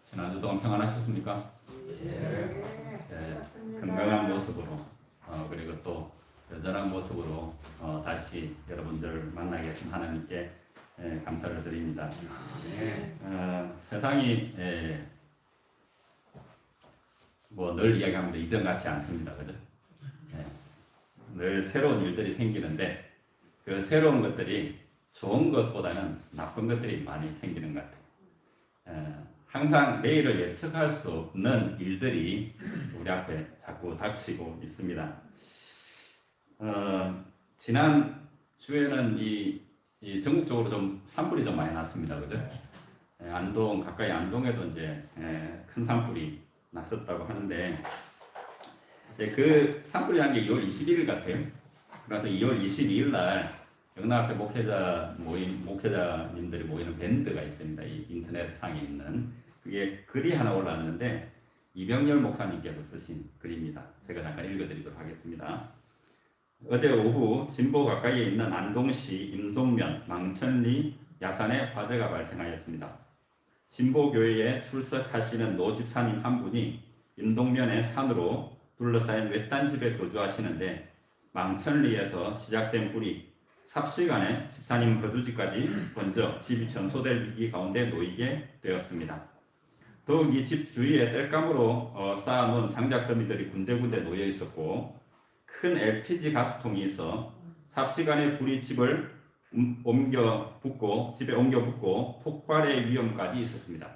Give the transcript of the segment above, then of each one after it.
지난주 동안 평안하셨습니까? 건강한 모습으로 그리고 또 여전한 모습으로 다시 여러분들 만나게 하신 하나님께 감사를 드립니다. 세상이 뭐 늘 이야기합니다. 이전 같지 않습니다. 그죠? 늘 새로운 일들이 생기는데 그 새로운 것들이 좋은 것보다는 나쁜 것들이 많이 생기는 것 같아요. 항상 내일을 예측할 수 없는 일들이 우리 앞에 자꾸 닥치고 있습니다. 지난 주에는 이 전국적으로 좀 산불이 좀 많이 났습니다. 그죠? 안동, 가까이 안동에도 이제 큰 산불이 났었다고 하는데, 그 산불이 난 게 2월 21일 같아요. 그래서 2월 22일 날 영남 앞에 목회자님들이 모이는 밴드가 있습니다. 이 인터넷 상에 있는. 그게 글이 하나 올라왔는데, 이병열 목사님께서 쓰신 글입니다. 제가 잠깐 읽어드리도록 하겠습니다. 어제 오후 진보 가까이에 있는 안동시 임동면, 망천리, 야산에 화재가 발생하였습니다. 진보교회에 출석하시는 노 집사님 한 분이 임동면의 산으로 둘러싸인 외딴 집에 거주하시는데, 망천리에서 시작된 불이 삽시간에 집사님 거주지까지 번져 집이 전소될 위기 가운데 놓이게 되었습니다. 더욱 이 집 주위에 땔감으로 쌓아놓은 장작더미들이 군데군데 놓여 있었고, 큰 LPG 가스통이 있어 삽시간에 불이 집에 옮겨 붙고 폭발의 위험까지 있었습니다.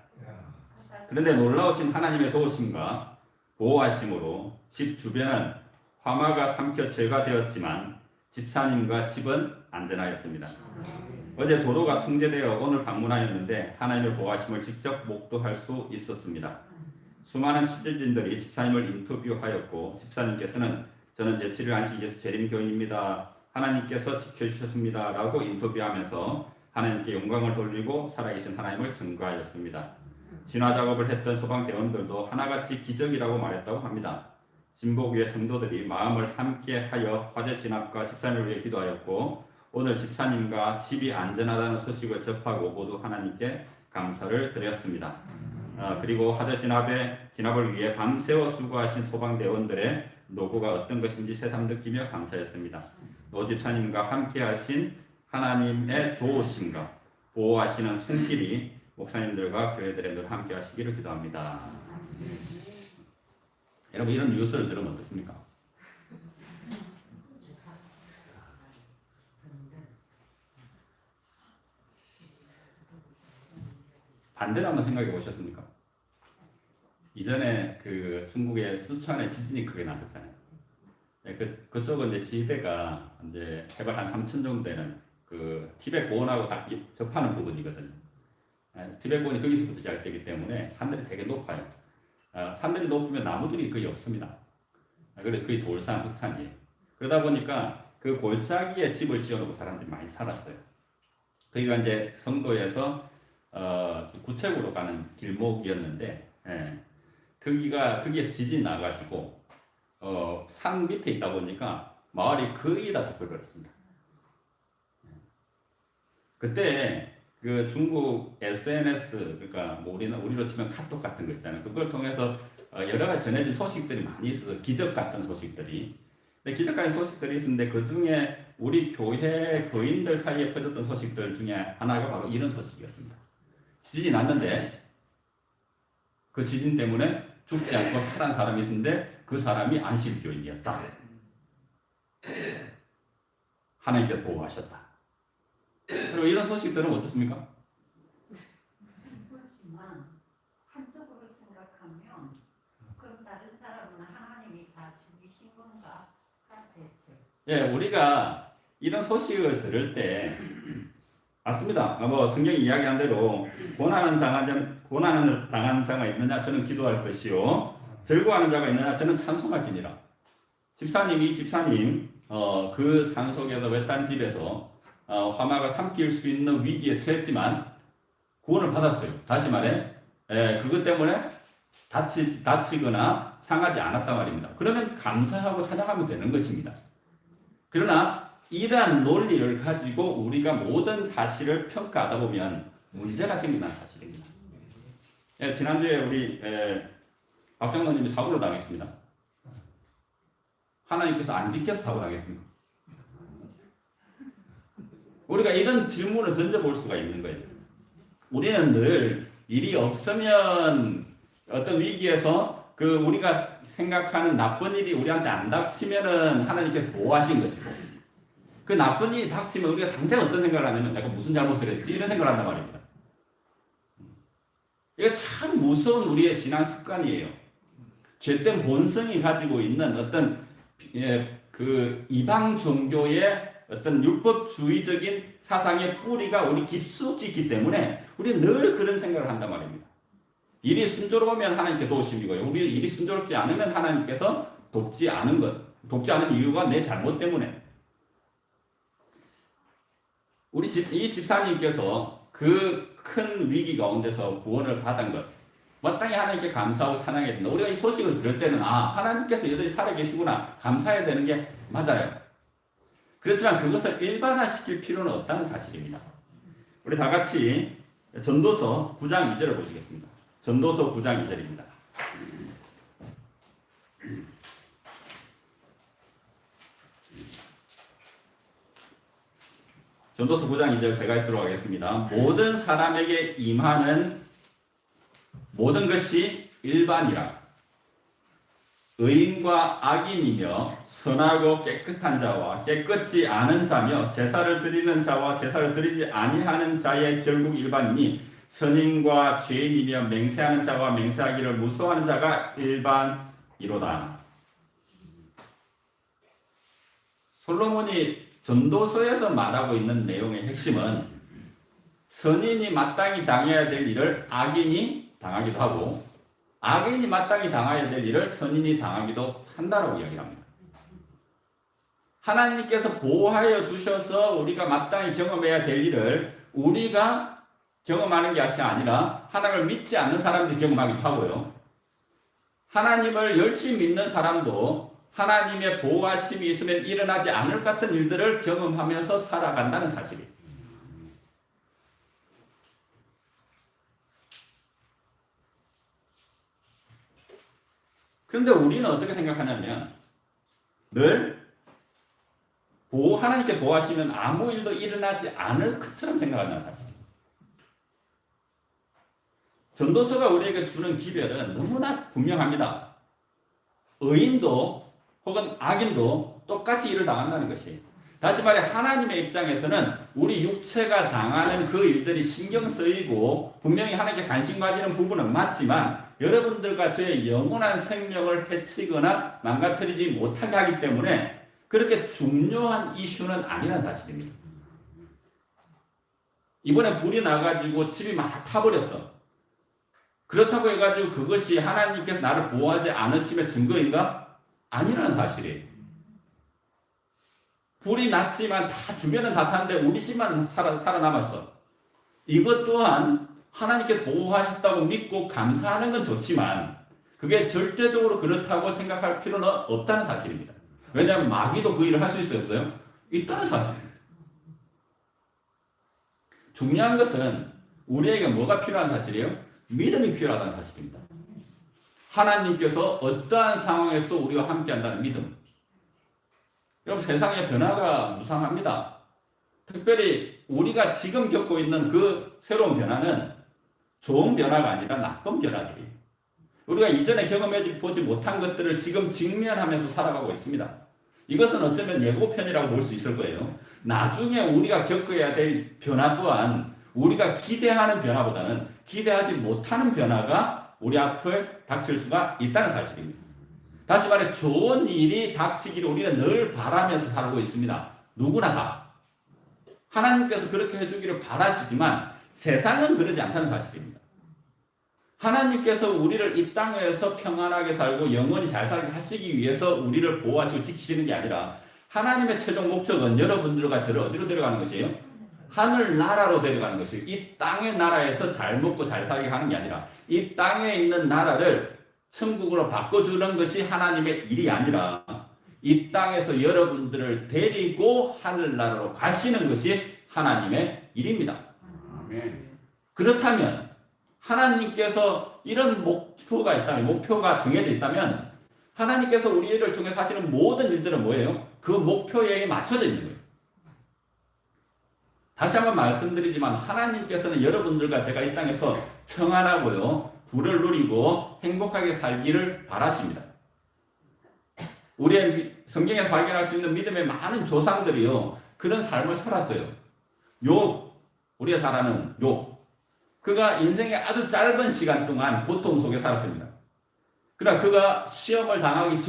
그런데 놀라우신 하나님의 도우심과 보호하심으로 집 주변은 화마가 삼켜 제거되었지만 집사님과 집은 안전하였습니다. 어제 도로가 통제되어 오늘 방문하였는데 하나님의 보호하심을 직접 목도할 수 있었습니다. 수많은 취재진들이 집사님을 인터뷰하였고, 집사님께서는 저는 제7일 안식일에서 재림교인입니다. 하나님께서 지켜주셨습니다. 라고 인터뷰하면서 하나님께 영광을 돌리고 살아계신 하나님을 증거하였습니다. 진화 작업을 했던 소방대원들도 하나같이 기적이라고 말했다고 합니다. 진보교회 성도들이 마음을 함께하여 화재 진압과 집사님을 위해 기도하였고, 오늘 집사님과 집이 안전하다는 소식을 접하고 모두 하나님께 감사를 드렸습니다. 그리고 화재 진압을 위해 밤새워 수고하신 소방대원들의 노고가 어떤 것인지 새삼 느끼며 감사했습니다. 노 집사님과 함께하신 하나님의 도우심과 보호하시는 손길이 목사님들과 교회들에 늘 함께하시기를 기도합니다. 여러분, 이런 뉴스를 들으면 어떻습니까? 반대로 한번 생각해 보셨습니까? 이전에 그 중국의 쓰촨에 지진이 크게 났었잖아요. 그쪽은 이제 지대가 이제 해발 한 3,000 정도 되는 그 티베트 고원하고 딱 접하는 부분이거든요. 티베트 고원이 거기서부터 시작되기 때문에 산들이 되게 높아요. 산들이 높으면 나무들이 거의 없습니다. 그래서 거의 돌산, 흑산이에요. 그러다 보니까 그 골짜기에 집을 지어놓고 사람들이 많이 살았어요. 거기가 이제 성도에서 구책으로 가는 길목이었는데, 거기에서 지진이 나가지고 산 밑에 있다 보니까 마을이 거의 다 덮여버렸습니다. 그때 그 중국 SNS, 그러니까 뭐 우리로 치면 카톡 같은 거 있잖아요. 그걸 통해서 여러 가지 전해진 소식들이 많이 있어서 기적 같은 소식들이. 근데 기적 같은 소식들이 있었는데 그 중에 우리 교회 교인들 사이에 퍼졌던 소식들 중에 하나가 바로 이런 소식이었습니다. 지진이 났는데 그 지진 때문에 죽지 않고 살아난 사람이 있었는데 그 사람이 안식교인이었다. 하나님께서 보호하셨다. 그리고 이런 소식들은 어떻습니까? 그렇지만 한쪽으로 생각하면 그럼 다른 사람은 하나님이 다 죽이신 건가? 대체. 예, 우리가 이런 소식을 들을 때 맞습니다. 뭐 성경이 이야기한 대로 고난을 당한 자가 있느냐 저는 기도할 것이요 즐거워하는 자가 있느냐 저는 찬송할지니라. 집사님 그 산속에서 외딴 집에서 화마가 삼킬 수 있는 위기에 처했지만 구원을 받았어요. 다시 말해 그것 때문에 다치거나 상하지 않았단 말입니다. 그러면 감사하고 찬양하면 되는 것입니다. 그러나 이러한 논리를 가지고 우리가 모든 사실을 평가하다 보면 문제가 생긴다는 사실입니다. 예, 지난주에 우리 박 장로님이 사고를 당했습니다. 하나님께서 안 지켜서 사고 당했습니다. 우리가 이런 질문을 던져볼 수가 있는 거예요. 우리는 늘 일이 없으면 어떤 위기에서 그 우리가 생각하는 나쁜 일이 우리한테 안 닥치면은 하나님께서 보호하신 것이고, 그 나쁜 일이 닥치면 우리가 당장 어떤 생각을 하냐면 내가 무슨 잘못을 했지 이런 생각을 한단 말입니다. 이거 참 무서운 우리의 신앙 습관이에요. 죄된 본성이 가지고 있는 어떤 그 이방 종교의 어떤 율법주의적인 사상의 뿌리가 우리 깊숙이 있기 때문에 우리는 늘 그런 생각을 한단 말입니다. 일이 순조로우면 하나님께 도우심이고요. 우리 일이 순조롭지 않으면 하나님께서 돕지 않은 이유가 내 잘못 때문에. 이 집사님께서 그 큰 위기 가운데서 구원을 받은 것, 마땅히 하나님께 감사하고 찬양해야 된다. 우리가 이 소식을 들을 때는 하나님께서 여전히 살아계시구나 감사해야 되는 게 맞아요. 그렇지만 그것을 일반화시킬 필요는 없다는 사실입니다. 우리 다 같이 전도서 9장 2절을 보시겠습니다. 전도서 9장 2절입니다. 전도서 9장 2절 제가 읽도록 하겠습니다. 모든 사람에게 임하는 모든 것이 일반이라 의인과 악인이며 선하고 깨끗한 자와 깨끗지 않은 자며 제사를 드리는 자와 제사를 드리지 아니하는 자의 결국 일반이니 선인과 죄인이며 맹세하는 자와 맹세하기를 무서워하는 자가 일반이로다. 솔로몬이 전도서에서 말하고 있는 내용의 핵심은 선인이 마땅히 당해야 될 일을 악인이 당하기도 하고 악인이 마땅히 당해야 될 일을 선인이 당하기도 한다라고 이야기합니다. 하나님께서 보호하여 주셔서 우리가 마땅히 경험해야 될 일을 우리가 경험하는 것이 아니라 하나님을 믿지 않는 사람들이 경험하기도 하고요. 하나님을 열심히 믿는 사람도 하나님의 보호하심이 있으면 일어나지 않을 것 같은 일들을 경험하면서 살아간다는 사실이에요. 그런데 우리는 어떻게 생각하냐면 늘 하나님께 보호하시면 아무 일도 일어나지 않을 것처럼 생각한다는 사실이에요. 전도서가 우리에게 주는 기별은 너무나 분명합니다. 의인도 혹은 악인도 똑같이 일을 당한다는 것이에요. 다시 말해 하나님의 입장에서는 우리 육체가 당하는 그 일들이 신경 쓰이고 분명히 하나님께 관심 가지는 부분은 맞지만 여러분들과 저의 영원한 생명을 해치거나 망가뜨리지 못하게 하기 때문에 그렇게 중요한 이슈는 아니라는 사실입니다. 이번에 불이 나가지고 집이 막 타버렸어. 그렇다고 해가지고 그것이 하나님께서 나를 보호하지 않으심의 증거인가? 아니라는 사실이에요. 불이 났지만 다 주변은 다 탔는데 우리 집만 살아남았어. 이것 또한 하나님께 보호하셨다고 믿고 감사하는 건 좋지만 그게 절대적으로 그렇다고 생각할 필요는 없다는 사실입니다. 왜냐하면 마귀도 그 일을 할 수 있어요? 있다는 사실입니다. 중요한 것은 우리에게 뭐가 필요한 사실이에요? 믿음이 필요하다는 사실입니다. 하나님께서 어떠한 상황에서도 우리와 함께한다는 믿음. 여러분 세상의 변화가 무상합니다. 특별히 우리가 지금 겪고 있는 그 새로운 변화는 좋은 변화가 아니라 나쁜 변화들이에요. 우리가 이전에 경험해 보지 못한 것들을 지금 직면하면서 살아가고 있습니다. 이것은 어쩌면 예고편이라고 볼 수 있을 거예요. 나중에 우리가 겪어야 될 변화 또한 우리가 기대하는 변화보다는 기대하지 못하는 변화가 우리 앞을 닥칠 수가 있다는 사실입니다. 다시 말해 좋은 일이 닥치기를 우리는 늘 바라면서 살고 있습니다. 누구나 다. 하나님께서 그렇게 해주기를 바라시지만 세상은 그러지 않다는 사실입니다. 하나님께서 우리를 이 땅에서 평안하게 살고 영원히 잘 살게 하시기 위해서 우리를 보호하시고 지키시는 게 아니라 하나님의 최종 목적은 여러분들과 저를 어디로 데려가는 것이에요? 하늘 나라로 데려가는 것이 이 땅의 나라에서 잘 먹고 잘 살게 하는 게 아니라 이 땅에 있는 나라를 천국으로 바꿔주는 것이 하나님의 일이 아니라 이 땅에서 여러분들을 데리고 하늘나라로 가시는 것이 하나님의 일입니다. 아멘. 그렇다면 하나님께서 이런 목표가 있다면, 목표가 정해져 있다면 하나님께서 우리를 통해서 하시는 모든 일들은 뭐예요? 그 목표에 맞춰져 있는 거예요. 다시 한번 말씀드리지만 하나님께서는 여러분들과 제가 이 땅에서 평안하고요, 부를 누리고 행복하게 살기를 바라십니다. 우리의 성경에서 발견할 수 있는 믿음의 많은 조상들이요, 그런 삶을 살았어요. 욥, 우리가 잘 아는 욥, 그가 인생의 아주 짧은 시간 동안 고통 속에 살았습니다. 그러나 그가 시험을 당하기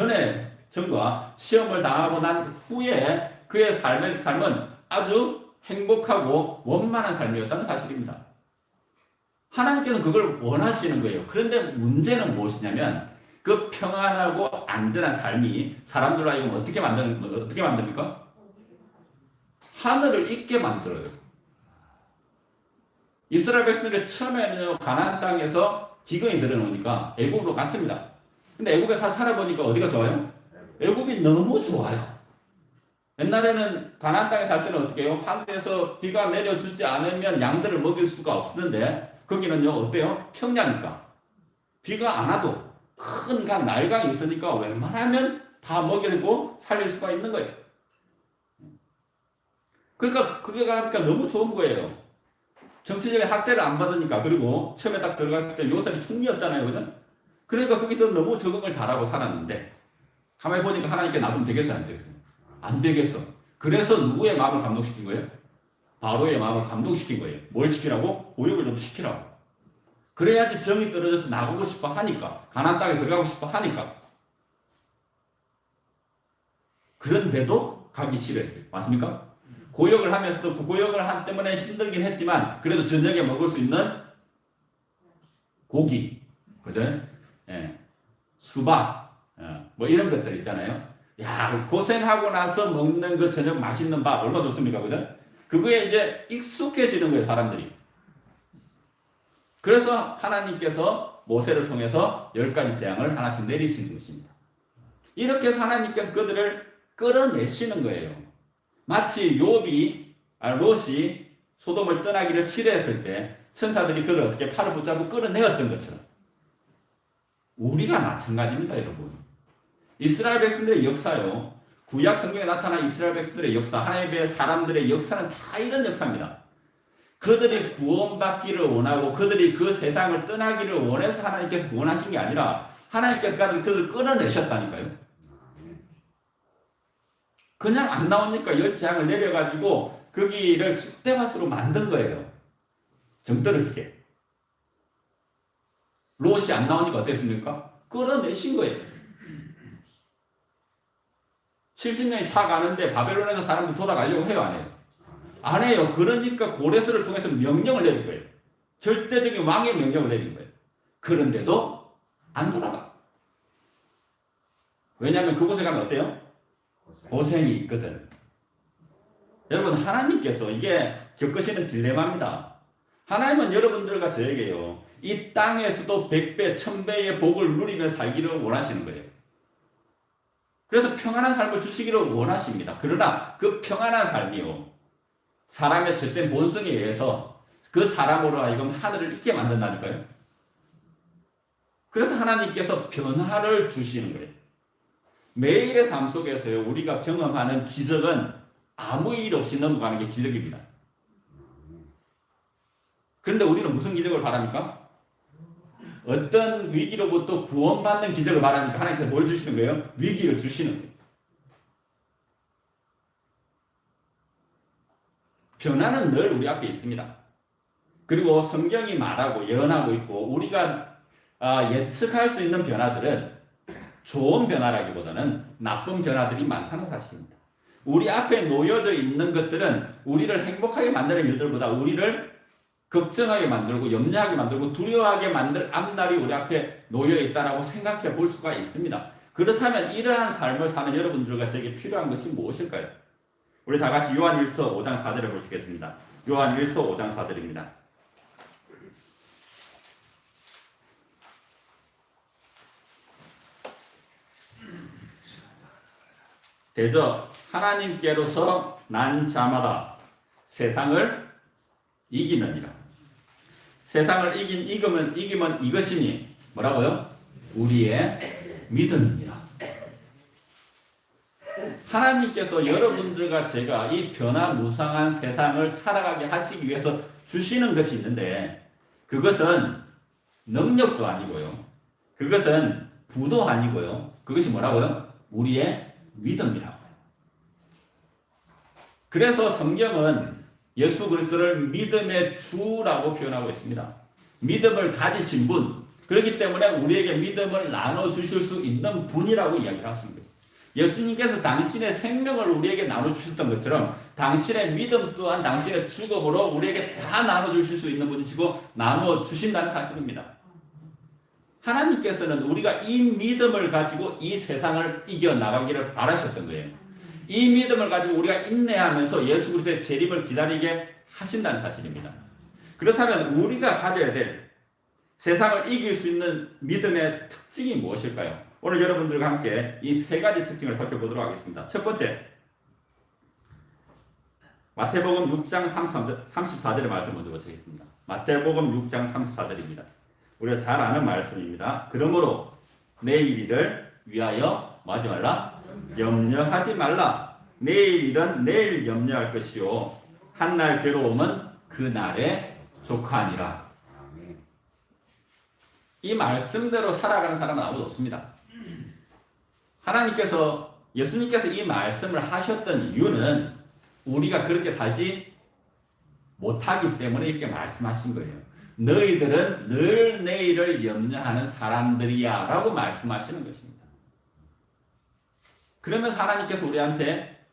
전과 시험을 당하고 난 후에 그의 삶은 아주 행복하고 원만한 삶이었다는 사실입니다. 하나님께서는 그걸 원하시는 거예요. 그런데 문제는 무엇이냐면 그 평안하고 안전한 삶이 사람들로 하여금 어떻게 만듭니까? 하늘을 잊게 만들어요. 이스라엘 백성들이 처음에는 가나안 땅에서 기근이 들어오니까 애굽으로 갔습니다. 근데 애굽에 가서 살아보니까 어디가 좋아요? 애굽이 너무 좋아요. 옛날에는 가나안 땅에 살 때는 어떻게 해요? 하늘에서 비가 내려주지 않으면 양들을 먹일 수가 없었는데 거기는요 어때요? 평야니까 비가 안 와도 큰 강, 날강이 있으니까 웬만하면 다 먹이고 살릴 수가 있는 거예요. 그러니까 그게 가니까 너무 좋은 거예요. 정치적인 학대를 안 받으니까. 그리고 처음에 딱 들어갔을 때 요셉이 총리였잖아요, 그죠? 그러니까 거기서 너무 적응을 잘하고 살았는데 가만히 보니까 하나님께 놔두면 되겠어, 안 되겠어? 안 되겠어. 그래서 누구의 마음을 감동시킨 거예요? 바로의 마음을 감동시킨 거예요. 뭘 시키라고? 고역을 좀 시키라고. 그래야지 정이 떨어져서 나가고 싶어 하니까, 가나안 땅에 들어가고 싶어 하니까. 그런데도 가기 싫어했어요. 맞습니까? 고역을 하면서도 그 고역을 한 때문에 힘들긴 했지만 그래도 저녁에 먹을 수 있는 고기, 그죠? 예. 수박, 뭐 이런 것들 있잖아요. 야, 고생하고 나서 먹는 그 저녁 맛있는 밥 얼마나 좋습니까, 그죠? 그거에 이제 익숙해지는 거예요, 사람들이. 그래서 하나님께서 모세를 통해서 10가지 재앙을 하나씩 내리시는 것입니다. 이렇게 해서 하나님께서 그들을 끌어내시는 거예요. 마치 롯이 소돔을 떠나기를 싫어했을 때 천사들이 그를 어떻게 팔을 붙잡고 끌어내었던 것처럼 우리가 마찬가지입니다, 여러분. 이스라엘 백성들의 역사요, 구약 성경에 나타난 이스라엘 백성들의 역사, 하나님의 사람들의 역사는 다 이런 역사입니다. 그들이 구원받기를 원하고 그들이 그 세상을 떠나기를 원해서 하나님께서 구원하신 게 아니라 하나님께서 그들을 끌어내셨다니까요. 그냥 안 나오니까 10재앙을 내려가지고 거기를 쑥대밭으로 만든 거예요. 정떨어지게. 롯이 안 나오니까 어땠습니까? 끌어내신 거예요. 70년이 차 가는데 바벨론에서 사람들 돌아가려고 해요, 안 해요? 안 해요. 그러니까 고레스를 통해서 명령을 내린 거예요. 절대적인 왕의 명령을 내린 거예요. 그런데도 안 돌아가. 왜냐하면 그곳에 가면 어때요? 고생이 있거든. 여러분, 하나님께서 이게 겪으시는 딜레마입니다. 하나님은 여러분들과 저에게요, 이 땅에서도 100배, 1000배의 복을 누리며 살기를 원하시는 거예요. 그래서 평안한 삶을 주시기를 원하십니다. 그러나 그 평안한 삶이요, 사람의 죄된 본성에 의해서 그 사람으로 하여금 하늘을 잊게 만든다니까요. 그래서 하나님께서 변화를 주시는 거예요. 매일의 삶 속에서요, 우리가 경험하는 기적은 아무 일 없이 넘어가는 게 기적입니다. 그런데 우리는 무슨 기적을 바랍니까? 어떤 위기로부터 구원받는 기적을 바라니까 하나님께서 뭘 주시는 거예요? 위기를 주시는 거예요. 변화는 늘 우리 앞에 있습니다. 그리고 성경이 말하고 예언하고 있고 우리가 예측할 수 있는 변화들은 좋은 변화라기보다는 나쁜 변화들이 많다는 사실입니다. 우리 앞에 놓여져 있는 것들은 우리를 행복하게 만드는 일들보다 우리를 걱정하게 만들고 염려하게 만들고 두려워하게 만들 앞날이 우리 앞에 놓여 있다라고 생각해 볼 수가 있습니다. 그렇다면 이러한 삶을 사는 여러분들과 저에게 필요한 것이 무엇일까요? 우리 다 같이 요한일서 5장 4절을 보시겠습니다. 요한 1서 5장 4절입니다. 대저 하나님께로서 난 자마다 세상을 이기느니라. 세상을 이기면 이것이니 뭐라고요? 우리의 믿음이니라. 하나님께서 여러분들과 제가 이 변화무쌍한 세상을 살아가게 하시기 위해서 주시는 것이 있는데 그것은 능력도 아니고요. 그것은 부도 아니고요. 그것이 뭐라고요? 우리의 믿음이라고요. 그래서 성경은 예수 그리스도를 믿음의 주라고 표현하고 있습니다. 믿음을 가지신 분, 그렇기 때문에 우리에게 믿음을 나눠주실 수 있는 분이라고 이야기했습니다. 예수님께서 당신의 생명을 우리에게 나눠주셨던 것처럼 당신의 믿음 또한 당신의 죽음으로 우리에게 다 나눠주실 수 있는 분이시고 나눠주신다는 사실입니다. 하나님께서는 우리가 이 믿음을 가지고 이 세상을 이겨나가기를 바라셨던 거예요. 이 믿음을 가지고 우리가 인내하면서 예수 그리스도의 재림을 기다리게 하신다는 사실입니다. 그렇다면 우리가 가져야 될 세상을 이길 수 있는 믿음의 특징이 무엇일까요? 오늘 여러분들과 함께 이 세 가지 특징을 살펴보도록 하겠습니다. 첫 번째, 마태복음 6장 34절의 말씀 먼저 보시겠습니다. 마태복음 6장 34절입니다. 우리가 잘 아는 말씀입니다. 그러므로 내일 일을 위하여 뭐 하지 말라? 염려하지 말라. 내일 일은 내일 염려할 것이요 한날 괴로움은 그날에 족하니라. 이 말씀대로 살아가는 사람은 아무도 없습니다. 예수님께서 이 말씀을 하셨던 이유는 우리가 그렇게 살지 못하기 때문에 이렇게 말씀하신 거예요. 너희들은 늘 내일을 염려하는 사람들이야 라고 말씀하시는 것입니다. 그러면서 하나님께서 우리한테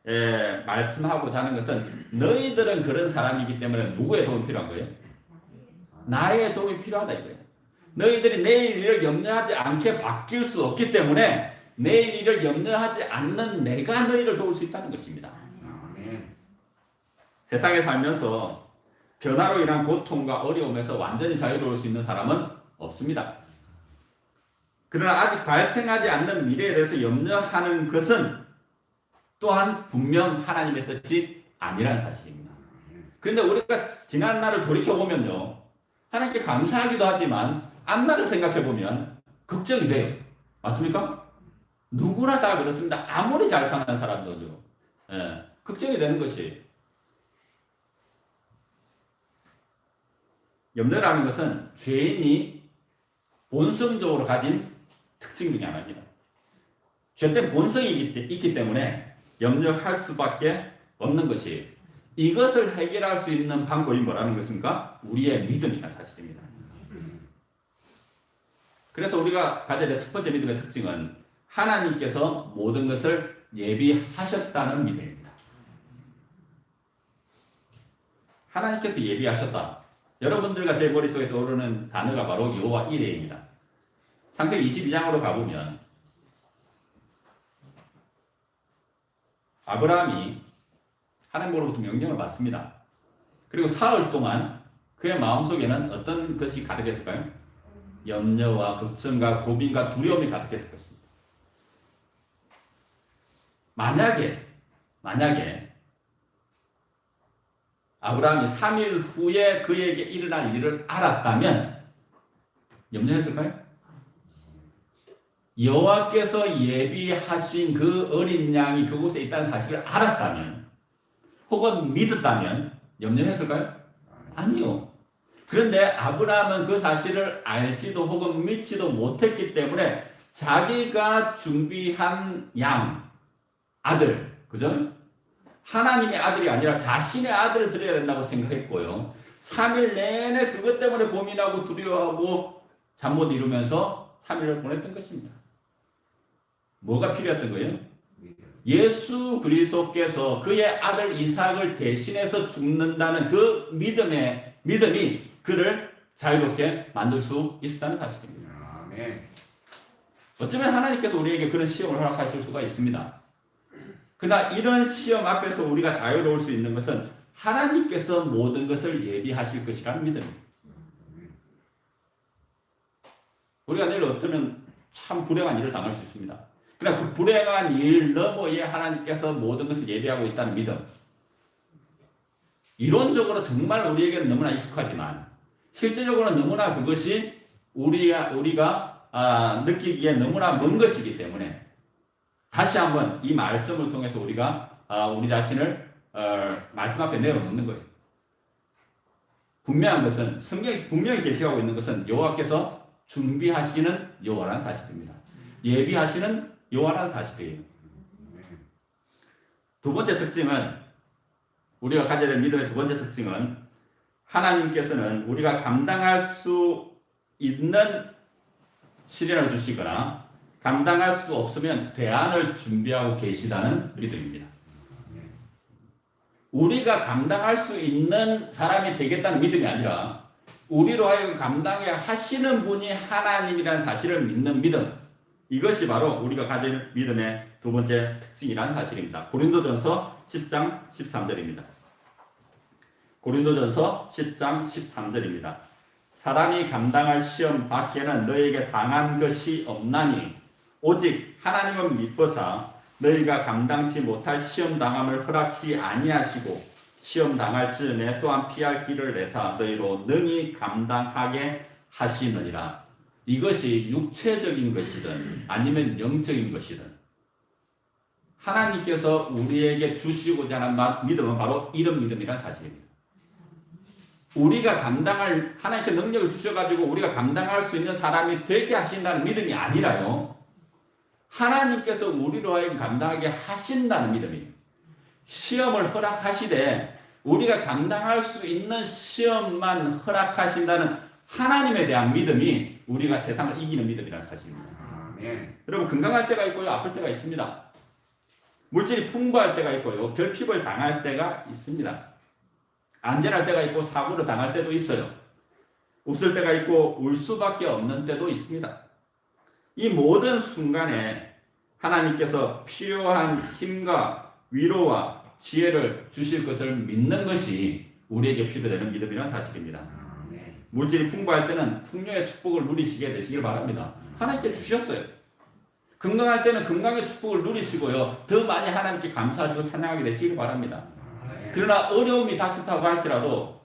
말씀하고자 하는 것은 너희들은 그런 사람이기 때문에 누구의 도움이 필요한 거예요? 나의 도움이 필요하다 이거예요. 너희들이 내일 일을 염려하지 않게 바뀔 수 없기 때문에 내일 일을 염려하지 않는 내가 너희를 도울 수 있다는 것입니다. 세상에 살면서 변화로 인한 고통과 어려움에서 완전히 자유로울 수 있는 사람은 없습니다. 그러나 아직 발생하지 않는 미래에 대해서 염려하는 것은 또한 분명 하나님의 뜻이 아니라는 사실입니다. 그런데 우리가 지난 날을 돌이켜보면요, 하나님께 감사하기도 하지만 앞날을 생각해보면 걱정이 돼요. 맞습니까? 누구나 다 그렇습니다. 아무리 잘 사는 사람도요. 걱정이 되는 것이. 염려라는 것은 죄인이 본성적으로 가진 특징 중에 하나입니다. 죄된 본성이 있기 때문에 염려할 수밖에 없는 것이에요. 이것을 해결할 수 있는 방법이 뭐라는 것입니까? 우리의 믿음이라는 사실입니다. 그래서 우리가 가져야 될 첫 번째 믿음의 특징은 하나님께서 모든 것을 예비하셨다는 믿음입니다. 하나님께서 예비하셨다. 여러분들과 제 머릿속에 떠오르는 단어가 바로 여호와 이레입니다. 창세기 22장으로 가보면 아브라함이 하나님으로부터 명령을 받습니다. 그리고 사흘 동안 그의 마음속에는 어떤 것이 가득했을까요? 염려와 걱정과 고민과 두려움이 가득했을 것입니다. 만약에 아브라함이 3일 후에 그에게 일어날 일을 알았다면 염려했을까요? 여호와께서 예비하신 그 어린 양이 그곳에 있다는 사실을 알았다면 혹은 믿었다면 염려했을까요? 아니요. 그런데 아브라함은 그 사실을 알지도 혹은 믿지도 못했기 때문에 자기가 준비한 양, 아들, 그죠? 하나님의 아들이 아니라 자신의 아들을 드려야 된다고 생각했고요. 3일 내내 그것 때문에 고민하고 두려워하고 잠 못 이루면서 3일을 보냈던 것입니다. 뭐가 필요했던 거예요? 예수 그리스도께서 그의 아들 이삭을 대신해서 죽는다는 그 믿음이 그를 자유롭게 만들 수 있었다는 사실입니다. 어쩌면 하나님께서 우리에게 그런 시험을 허락하실 수가 있습니다. 그러나 이런 시험 앞에서 우리가 자유로울 수 있는 것은 하나님께서 모든 것을 예비하실 것이라는 믿음입니다. 우리가 내일 어쩌면 참 불행한 일을 당할 수 있습니다. 그러나 그 불행한 일 너머에 하나님께서 모든 것을 예비하고 있다는 믿음. 이론적으로 정말 우리에게는 너무나 익숙하지만 실제적으로는 너무나 그것이 우리가 느끼기에 너무나 먼 것이기 때문에 다시 한번 이 말씀을 통해서 우리가 우리 자신을 말씀 앞에 내어놓는 거예요. 분명한 것은 성경이 분명히 계시하고 있는 것은 여호와께서 준비하시는 여호와라는 사실입니다. 예비하시는 여호와라는 사실이에요. 두 번째 특징은 우리가 가져야 될 믿음의 두 번째 특징은 하나님께서는 우리가 감당할 수 있는 시련을 주시거나 감당할 수 없으면 대안을 준비하고 계시다는 믿음입니다. 우리가 감당할 수 있는 사람이 되겠다는 믿음이 아니라 우리로 하여금 감당해 하시는 분이 하나님이라는 사실을 믿는 믿음. 이것이 바로 우리가 가질 믿음의 두 번째 특징이라는 사실입니다. 고린도전서 10장 13절입니다. 고린도전서 10장 13절입니다. 사람이 감당할 시험 밖에는 너에게 당한 것이 없나니 오직 하나님은 미쁘사 너희가 감당치 못할 시험 당함을 허락지 아니하시고 시험 당할 즈음에 또한 피할 길을 내사 너희로 능히 감당하게 하시느니라. 이것이 육체적인 것이든 아니면 영적인 것이든 하나님께서 우리에게 주시고자 하는 믿음은 바로 이런 믿음이라는 사실입니다. 우리가 감당할 하나님께 능력을 주셔가지고 우리가 감당할 수 있는 사람이 되게 하신다는 믿음이 아니라요. 하나님께서 우리로 하여금 감당하게 하신다는 믿음이에요. 시험을 허락하시되 우리가 감당할 수 있는 시험만 허락하신다는 하나님에 대한 믿음이 우리가 세상을 이기는 믿음이라는 사실입니다. 아멘. 여러분 건강할 때가 있고요. 아플 때가 있습니다. 물질이 풍부할 때가 있고요. 결핍을 당할 때가 있습니다. 안전할 때가 있고 사고를 당할 때도 있어요. 웃을 때가 있고 울 수밖에 없는 때도 있습니다. 이 모든 순간에 하나님께서 필요한 힘과 위로와 지혜를 주실 것을 믿는 것이 우리에게 필요되는 믿음이라는 사실입니다. 물질이 풍부할 때는 풍요의 축복을 누리시게 되시길 바랍니다. 하나님께 주셨어요. 건강할 때는 건강의 축복을 누리시고요. 더 많이 하나님께 감사하시고 찬양하게 되시길 바랍니다. 그러나 어려움이 닥쳤다고 할지라도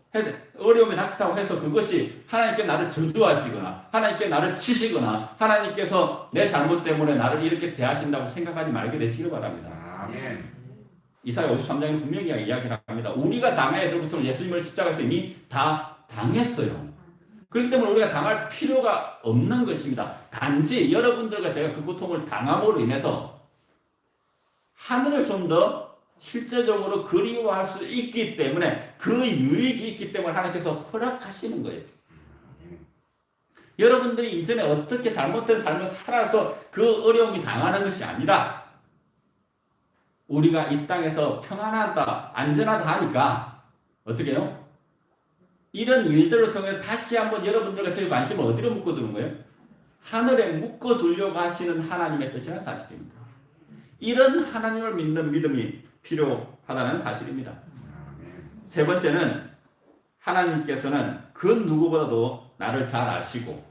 어려움이 닥쳤다고 해서 그것이 하나님께 나를 저주하시거나 하나님께 나를 치시거나 하나님께서 내 잘못 때문에 나를 이렇게 대하신다고 생각하지 말게 되시길 바랍니다. 아멘. 이사야 53장에 분명히 이야기를 합니다. 우리가 당해야 될 것을 예수님을 십자가에서 이미 다 당했어요. 그렇기 때문에 우리가 당할 필요가 없는 것입니다. 단지 여러분들과 제가 그 고통을 당함으로 인해서 하늘을 좀 더 실제적으로 그리워할 수 있기 때문에 그 유익이 있기 때문에 하나님께서 허락하시는 거예요. 여러분들이 이전에 어떻게 잘못된 삶을 살아서 그 어려움이 당하는 것이 아니라 우리가 이 땅에서 평안하다, 안전하다 하니까 어떻게 해요? 이런 일들을 통해 다시 한번 여러분들과 저희 관심을 어디로 묶어두는 거예요? 하늘에 묶어두려고 하시는 하나님의 뜻이라는 사실입니다. 이런 하나님을 믿는 믿음이 필요하다는 사실입니다. 세 번째는 하나님께서는 그 누구보다도 나를 잘 아시고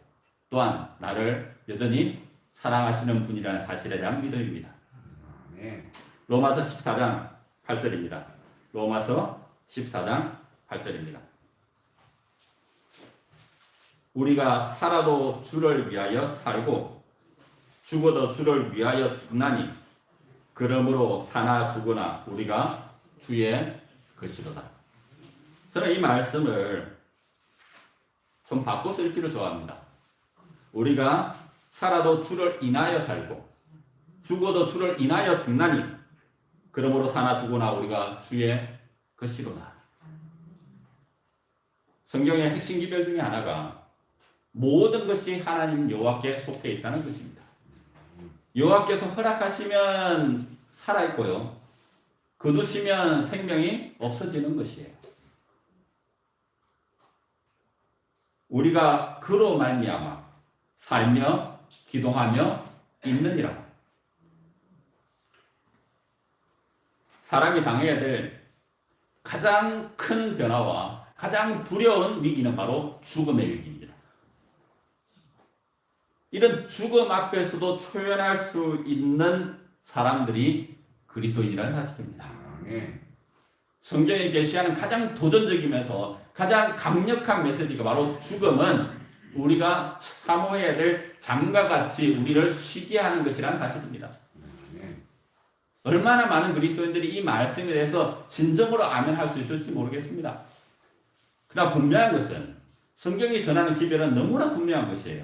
또한 나를 여전히 사랑하시는 분이라는 사실에 대한 믿음입니다. 로마서 14장 8절입니다. 로마서 14장 8절입니다. 우리가 살아도 주를 위하여 살고 죽어도 주를 위하여 죽나니 그러므로 사나 죽으나 우리가 주의 것이로다. 저는 이 말씀을 좀 바꿔서 읽기를 좋아합니다. 우리가 살아도 주를 인하여 살고 죽어도 주를 인하여 죽나니 그러므로 사나 죽으나 우리가 주의 것이로다. 성경의 핵심 기별 중에 하나가 모든 것이 하나님 여호와께 속해 있다는 것입니다. 여호와께서 허락하시면 살아있고요. 거두시면 생명이 없어지는 것이에요. 우리가 그로 말미암아 살며 기동하며 있느니라. 사람이 당해야 될 가장 큰 변화와 가장 두려운 위기는 바로 죽음의 위기입니다. 이런 죽음 앞에서도 초연할 수 있는 사람들이 그리스도인이라는 사실입니다. 성경에 계시하는 가장 도전적이면서 가장 강력한 메시지가 바로 죽음은 우리가 사모해야 될 잠과 같이 우리를 쉬게 하는 것이라는 사실입니다. 얼마나 많은 그리스도인들이 이 말씀에 대해서 진정으로 아멘할 수 있을지 모르겠습니다. 그러나 분명한 것은 성경이 전하는 기별은 너무나 분명한 것이에요.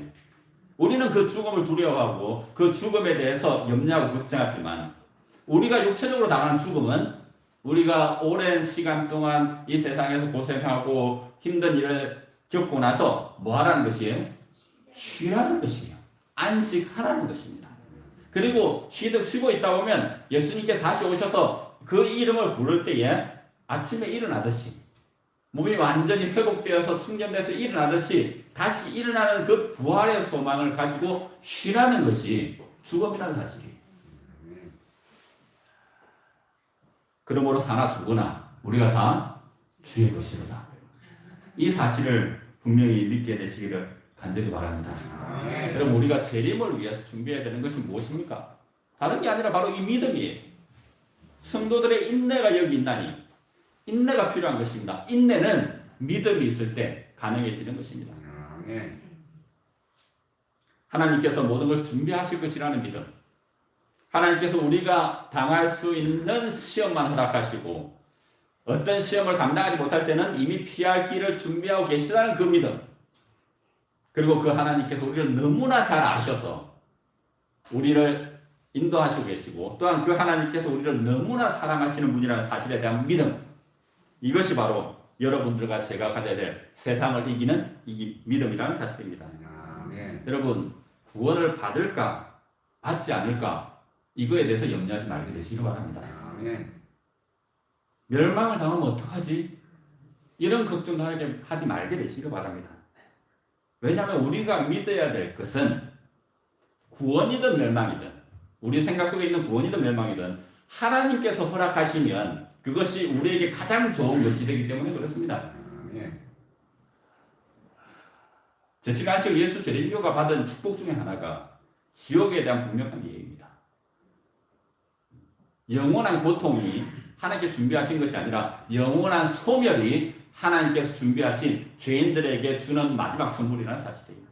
우리는 그 죽음을 두려워하고 그 죽음에 대해서 염려하고 걱정하지만 우리가 육체적으로 당하는 죽음은 우리가 오랜 시간 동안 이 세상에서 고생하고 힘든 일을 겪고 나서 뭐 하라는 것이에요? 쉬라는 것이에요. 안식하라는 것입니다. 그리고 쉬고 있다 보면 예수님께 다시 오셔서 그 이름을 부를 때에 아침에 일어나듯이 몸이 완전히 회복되어서 충전돼서 일어나듯이 다시 일어나는 그 부활의 소망을 가지고 쉬라는 것이 죽음이라는 사실이에요. 그러므로 사나 죽으나 우리가 다 주의 것이로다. 이 사실을 분명히 믿게 되시기를 간절히 바랍니다. 여러분 우리가 재림을 위해서 준비해야 되는 것이 무엇입니까? 다른 게 아니라 바로 이 믿음이에요. 성도들의 인내가 여기 있나니 인내가 필요한 것입니다. 인내는 믿음이 있을 때 가능해지는 것입니다. 하나님께서 모든 것을 준비하실 것이라는 믿음. 하나님께서 우리가 당할 수 있는 시험만 허락하시고 어떤 시험을 감당하지 못할 때는 이미 피할 길을 준비하고 계시다는 그 믿음. 그리고 그 하나님께서 우리를 너무나 잘 아셔서 우리를 인도하시고 계시고 또한 그 하나님께서 우리를 너무나 사랑하시는 분이라는 사실에 대한 믿음. 이것이 바로 여러분들과 제가 가져야 될 세상을 이기는 이 믿음이라는 사실입니다. 여러분 구원을 받을까 받지 않을까 이거에 대해서 염려하지 말게 되시기 바랍니다. 멸망을 당하면 어떡하지? 이런 걱정도 하지 말게 되시기 바랍니다. 왜냐하면 우리가 믿어야 될 것은 구원이든 멸망이든 우리 생각 속에 있는 구원이든 멸망이든 하나님께서 허락하시면 그것이 우리에게 가장 좋은 것이 되기 때문에 그렇습니다. 제치간식 예수 재림교가 받은 축복 중에 하나가 지옥에 대한 분명한 이해입니다. 영원한 고통이 하나님께 준비하신 것이 아니라 영원한 소멸이 하나님께서 준비하신 죄인들에게 주는 마지막 선물이라는 사실이에요.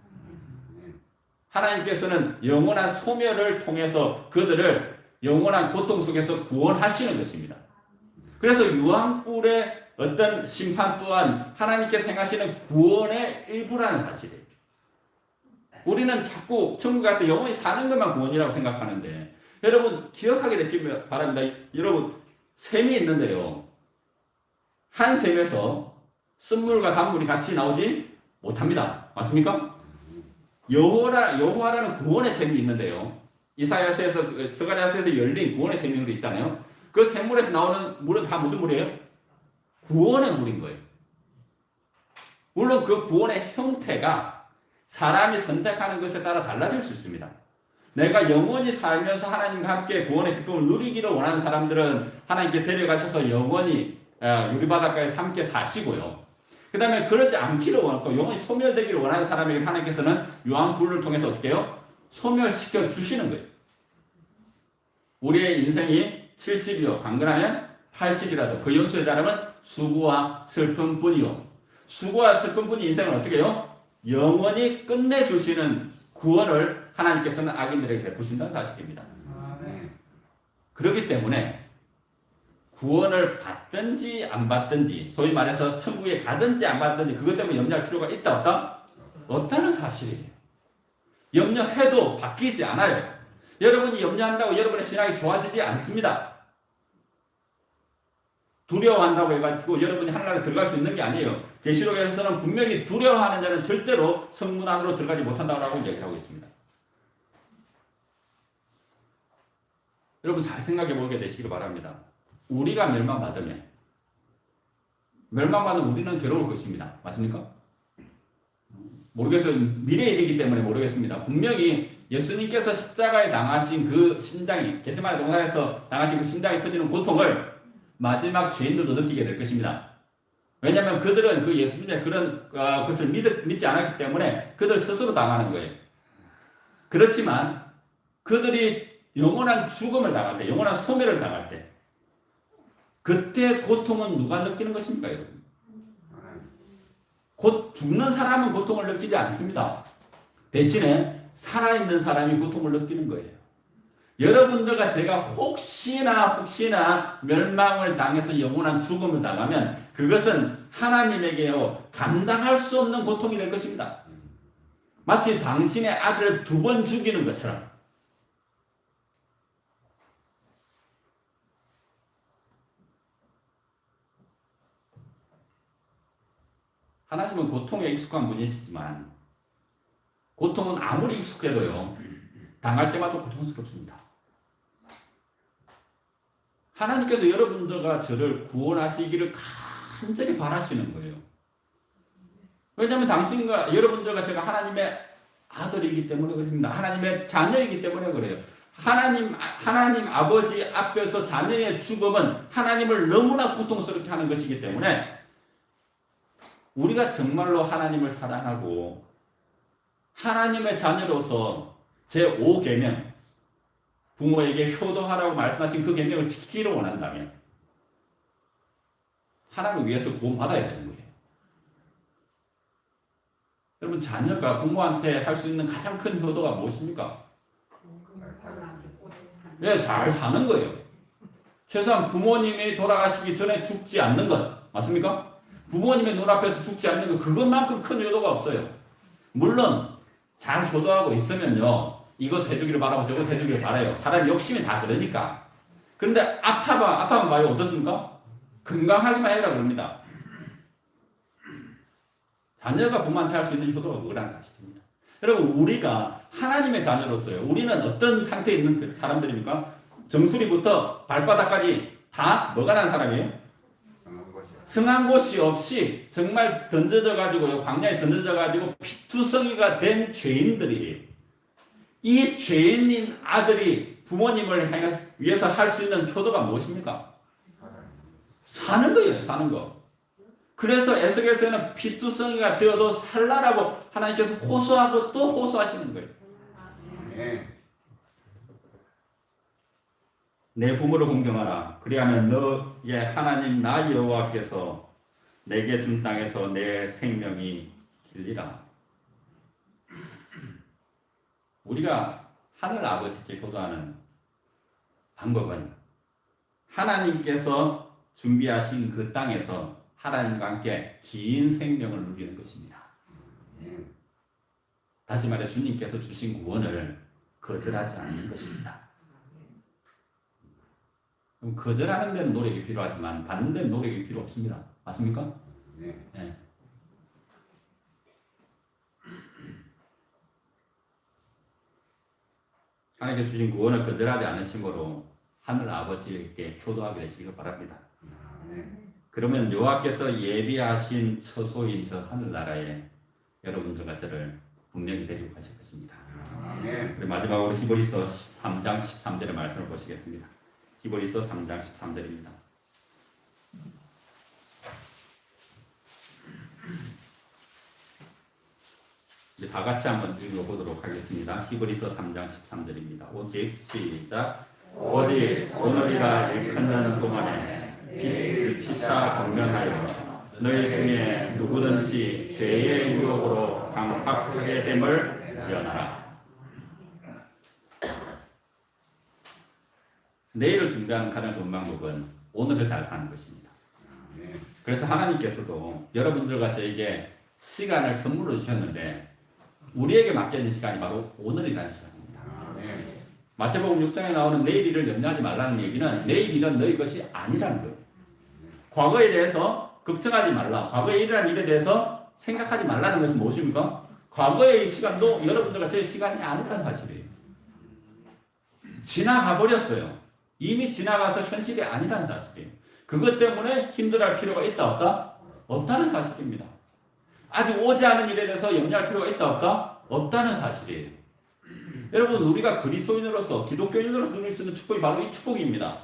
하나님께서는 영원한 소멸을 통해서 그들을 영원한 고통 속에서 구원하시는 것입니다. 그래서 유황불의 어떤 심판 또한 하나님께서 행하시는 구원의 일부라는 사실이에요. 우리는 자꾸 천국 가서 영원히 사는 것만 구원이라고 생각하는데 여러분 기억하게 되시기 바랍니다. 여러분 샘이 있는데요. 한 샘에서 쓴물과 단물이 같이 나오지 못합니다. 맞습니까? 여호와라는 구원의 샘이 있는데요. 이사야서에서 스가랴서에서 열린 구원의 샘이 있잖아요. 그 샘물에서 나오는 물은 다 무슨 물이에요? 구원의 물인 거예요. 물론 그 구원의 형태가 사람이 선택하는 것에 따라 달라질 수 있습니다. 내가 영원히 살면서 하나님과 함께 구원의 기쁨을 누리기를 원하는 사람들은 하나님께 데려가셔서 영원히 유리바닷가에서 함께 사시고요. 그 다음에 그러지 않기를 원하고 영원히 소멸되기를 원하는 사람에게 하나님께서는 유황불을 통해서 어떻게 해요? 소멸시켜 주시는 거예요. 우리의 인생이 70이요 강건하면 80이라도 그 연수의 자람은 수고와 슬픔뿐이요. 수고와 슬픔뿐이 인생을 어떻게 해요? 영원히 끝내주시는 구원을 하나님께서는 악인들에게 베푸신다는 사실입니다. 그렇기 때문에 구원을 받든지 안 받든지 소위 말해서 천국에 가든지 안 가든지 그것 때문에 염려할 필요가 있다 없다? 없다는 사실이에요. 염려해도 바뀌지 않아요. 여러분이 염려한다고 여러분의 신앙이 좋아지지 않습니다. 두려워한다고 해가지고 여러분이 하늘나라에 들어갈 수 있는 게 아니에요. 계시록에서는 분명히 두려워하는 자는 절대로 성문 안으로 들어가지 못한다고 얘기하고 있습니다. 여러분 잘 생각해 보게 되시길 바랍니다. 우리가 멸망받으면 우리는 괴로울 것입니다. 맞습니까? 모르겠어요. 미래의 일이기 때문에 모르겠습니다. 분명히 예수님께서 십자가에 당하신 그 심장이 게세마네 동산에서 당하신 그 심장이 터지는 고통을 마지막 죄인들도 느끼게 될 것입니다. 왜냐하면 그들은 그 예수님의 그런 것을 믿지 않았기 때문에 그들 스스로 당하는 거예요. 그렇지만 그들이 영원한 죽음을 당할 때, 영원한 소멸을 당할 때, 그때 고통은 누가 느끼는 것입니까, 여러분? 곧 죽는 사람은 고통을 느끼지 않습니다. 대신에 살아있는 사람이 고통을 느끼는 거예요. 여러분들과 제가 혹시나 멸망을 당해서 영원한 죽음을 당하면 그것은 하나님에게요 감당할 수 없는 고통이 될 것입니다. 마치 당신의 아들을 2번 죽이는 것처럼. 하나님은 고통에 익숙한 분이시지만 고통은 아무리 익숙해도요 당할 때마다 고통스럽습니다. 하나님께서 여러분들과 저를 구원하시기를 간절히 바라시는 거예요. 왜냐하면 당신과 여러분들과 제가 하나님의 아들이기 때문에 그렇습니다. 하나님의 자녀이기 때문에 그래요. 하나님 아버지 앞에서 자녀의 죽음은 하나님을 너무나 고통스럽게 하는 것이기 때문에 우리가 정말로 하나님을 사랑하고 하나님의 자녀로서 제5계명 부모에게 효도하라고 말씀하신 그 계명을 지키기를 원한다면 하나님을 위해서 구원받아야 되는 거예요. 여러분 자녀가 부모한테 할 수 있는 가장 큰 효도가 무엇입니까? 네, 잘 사는 거예요. 최소한 부모님이 돌아가시기 전에 죽지 않는 것 맞습니까? 부모님의 눈앞에서 죽지 않는 것 그것만큼 큰 효도가 없어요. 물론 잘 효도하고 있으면요 이거 대주기를 바라고 저거 대주기를 바라요. 사람 욕심이 다 그러니까. 그런데 아파만 봐요. 어떻습니까? 건강하기만 해라 그럽니다. 자녀가 부모한테 할 수 있는 효도가 그거란 사실입니다. 여러분 우리가 하나님의 자녀로서요. 우리는 어떤 상태에 있는 사람들입니까? 정수리부터 발바닥까지 다 뭐가 난 사람이에요? 성한 곳이 없이 정말 던져져가지고 광야에 던져져가지고 피투성이가 된 죄인들이에요. 이 죄인인 아들이 부모님을 위해서 할 수 있는 효도가 무엇입니까? 사는 거예요. 사는 거. 그래서 에스겔서에는 피투성이가 되어도 살라라고 하나님께서 호소하고 또 호소하시는 거예요. 내 부모를 공경하라. 그리하면 너의 하나님 나 여호와께서 내게 준 땅에서 내 생명이 길리라. 우리가 하늘 아버지께 효도하는 방법은 하나님께서 준비하신 그 땅에서 하나님과 함께 긴 생명을 누리는 것입니다. 다시 말해 주님께서 주신 구원을 거절하지 않는 것입니다. 그럼 거절하는 데는 노력이 필요하지만 받는 데는 노력이 필요 없습니다. 맞습니까? 네. 하나님께서 주신 구원을 거절하지 않으심으로 하늘 아버지에게 효도하게 되시길 바랍니다. 그러면 여호와께서 예비하신 처소인 저 하늘나라에 여러분들과 저를 분명히 데리고 가실 것입니다. 우리 마지막으로 히브리서 3장 13절의 말씀을 보시겠습니다. 히브리서 3장 13절입니다. 이제 다 같이 한번 읽어보도록 하겠습니다. 히브리서 3장 13절입니다. 오직 시작. 오직 오늘이라 일컫는 동안에 빛을 피차 권면하여 너희 중에 누구든지 죄의 유혹으로 강팍하게 됨을 면하라. 내일을 준비하는 가장 좋은 방법은 오늘을 잘 사는 것입니다. 그래서 하나님께서도 여러분들과 저에게 시간을 선물로 주셨는데 우리에게 맡겨진 시간이 바로 오늘이라는 시간입니다. 마태복음 6장에 나오는 내일 일을 염려하지 말라는 얘기는 내일 일은 너희 것이 아니라는 거예요. 과거에 대해서 걱정하지 말라. 과거에 일어난 일에 대해서 생각하지 말라는 것은 무엇입니까? 과거의 시간도 여러분들과 저의 시간이 아니라는 사실이에요. 지나가 버렸어요. 이미 지나가서 현실이 아니라는 사실이에요. 그것 때문에 힘들어할 필요가 있다 없다? 없다는 사실입니다. 아직 오지 않은 일에 대해서 염려할 필요가 있다 없다? 없다는 사실이에요. 여러분 우리가 그리스도인으로서 기독교인으로서 누릴 수 있는 축복이 바로 이 축복입니다.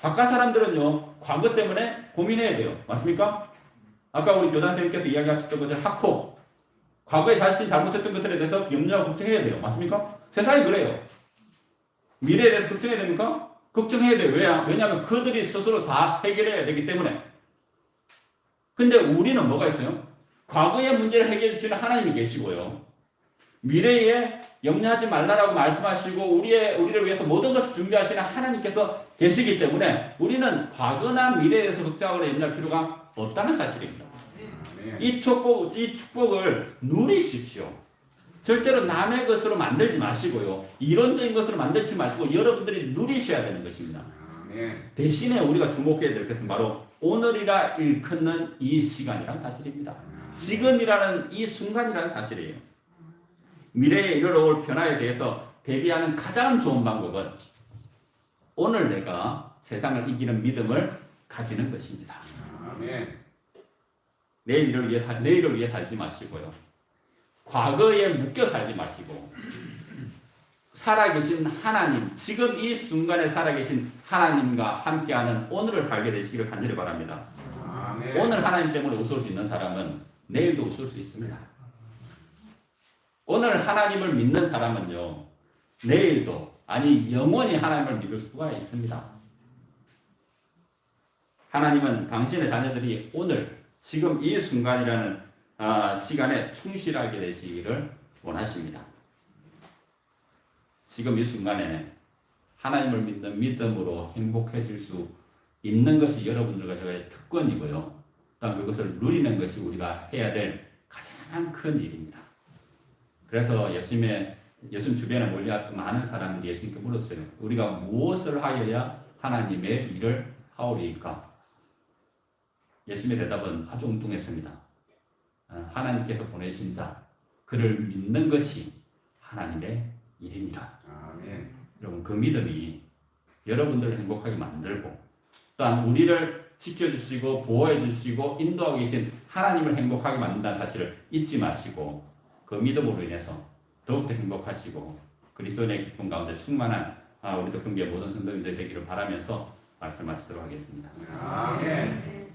바깥 사람들은요, 과거 때문에 고민해야 돼요. 맞습니까? 아까 우리 교장 선생님께서 이야기하셨던 것처럼 학폭, 과거에 자신이 잘못했던 것들에 대해서 염려하고 걱정해야 돼요. 맞습니까? 세상이 그래요. 미래에 대해서 걱정해야 됩니까? 걱정해야 돼요. 왜냐하면 그들이 스스로 다 해결해야 되기 때문에. 근데 우리는 뭐가 있어요? 과거의 문제를 해결해 주시는 하나님이 계시고요. 미래에 염려하지 말라라고 말씀하시고 우리를 위해서 모든 것을 준비하시는 하나님께서 계시기 때문에 우리는 과거나 미래에 대해서 걱정하거나 염려할 필요가 없다는 사실입니다. 이 축복을 누리십시오. 절대로 남의 것으로 만들지 마시고요. 이론적인 것으로 만들지 마시고 여러분들이 누리셔야 되는 것입니다. 대신에 우리가 주목해야 될 것은 바로 오늘이라 일컫는 이 시간이라는 사실입니다. 지금이라는 이 순간이라는 사실이에요. 미래에 이르러올 변화에 대해서 대비하는 가장 좋은 방법은 오늘 내가 세상을 이기는 믿음을 가지는 것입니다. 내일을 위해 살지 마시고요. 과거에 묶여 살지 마시고 살아계신 하나님, 지금 이 순간에 살아계신 하나님과 함께하는 오늘을 살게 되시기를 간절히 바랍니다. 오늘 하나님 때문에 웃을 수 있는 사람은 내일도 웃을 수 있습니다. 오늘 하나님을 믿는 사람은요, 내일도, 아니 영원히 하나님을 믿을 수가 있습니다. 하나님은 당신의 자녀들이 오늘, 지금 이 순간이라는 시간에 충실하게 되시기를 원하십니다. 지금 이 순간에 하나님을 믿는 믿음으로 행복해질 수 있는 것이 여러분들과 저의 특권이고요. 또한 그것을 누리는 것이 우리가 해야 될 가장 큰 일입니다. 그래서 예수님 주변에 몰려왔던 많은 사람들이 예수님께 물었어요. 우리가 무엇을 하여야 하나님의 일을 하오리까? 예수님의 대답은 아주 엉뚱했습니다. 하나님께서 보내신 자, 그를 믿는 것이 하나님의 일입니다. 여러분, 그 믿음이 여러분들을 행복하게 만들고 또한 우리를 지켜주시고 보호해주시고 인도하고 계신 하나님을 행복하게 만든다는 사실을 잊지 마시고 그 믿음으로 인해서 더욱더 행복하시고 그리스도의 기쁨 가운데 충만한 우리 덕성교회 모든 성도님들 되기를 바라면서 말씀 마치도록 하겠습니다. 아멘.